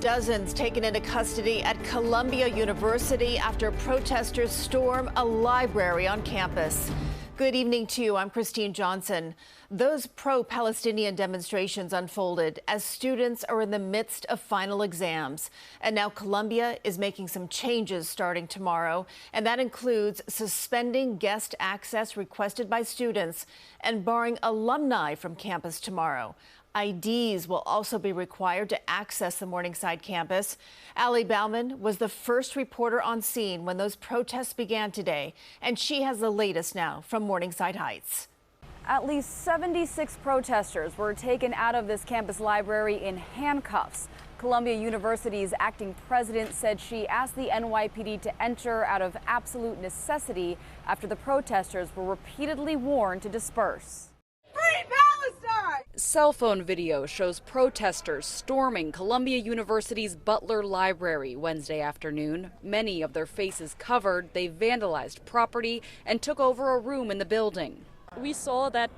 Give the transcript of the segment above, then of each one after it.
Dozens taken into custody at Columbia University after protesters storm a library on campus. Good evening to you. I'm Christine Johnson. Those pro-Palestinian demonstrations unfolded as students are in the midst of final exams. And now Columbia is making some changes starting tomorrow, and that includes suspending guest access requested by students and barring alumni from campus tomorrow. IDs will also be required to access the Morningside campus. Allie Bauman was the first reporter on scene when those protests began today, and she has the latest now from Morningside Heights. At least 76 protesters were taken out of this campus library in handcuffs. Columbia University's acting president said she asked the NYPD to enter out of absolute necessity after the protesters were repeatedly warned to disperse. Free Palestine! Cell phone video shows protesters storming Columbia University's Butler Library Wednesday afternoon. Many of their faces covered, they vandalized property and took over a room in the building. We saw that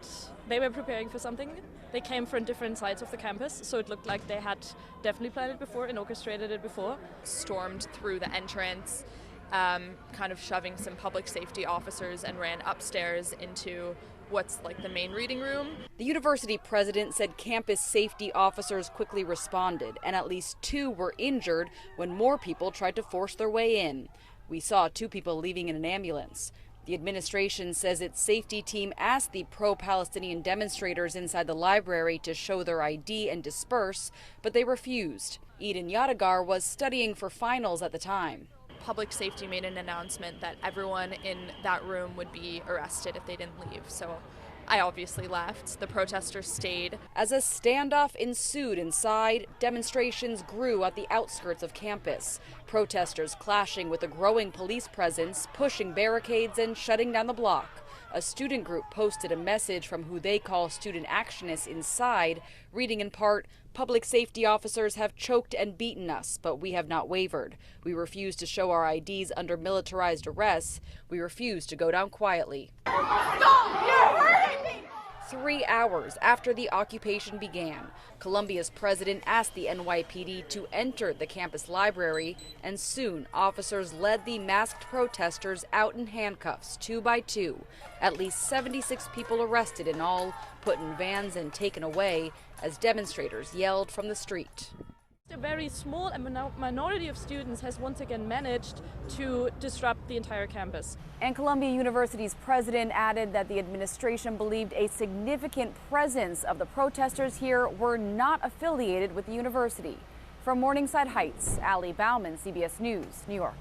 they were preparing for something. They came from different sides of the campus, so it looked like they had definitely planned it before and orchestrated it before. Stormed through the entrance, kind of shoving some public safety officers, and ran upstairs into what's like the main reading room. The university president said campus safety officers quickly responded, and at least 2 were injured when more people tried to force their way in. We saw 2 people leaving in an ambulance. The administration says its safety team asked the pro-Palestinian demonstrators inside the library to show their ID and disperse, but they refused. Eden Yadigar was studying for finals at the time. Public safety made an announcement that everyone in that room would be arrested if they didn't leave, so I obviously left. The protesters stayed. As a standoff ensued inside, demonstrations grew at the outskirts of campus. Protesters clashing with a growing police presence, pushing barricades and shutting down the block. A student group posted a message from who they call student actionists inside, reading in part, "Public safety officers have choked and beaten us, but we have not wavered. We refuse to show our IDs under militarized arrests. We refuse to go down quietly." Stop! You're hurting me! 3 hours after the occupation began, Columbia's president asked the NYPD to enter the campus library, and soon officers led the masked protesters out in handcuffs, 2 by 2. At least 76 people arrested in all, put in vans and taken away as demonstrators yelled from the street. A very small minority of students has once again managed to disrupt the entire campus. And Columbia University's president added that the administration believed a significant presence of the protesters here were not affiliated with the university. From Morningside Heights, Allie Bauman, CBS News, New York.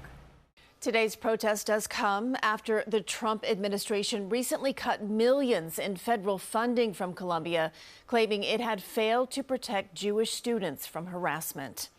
Today's protest does come after the Trump administration recently cut millions in federal funding from Columbia, claiming it had failed to protect Jewish students from harassment.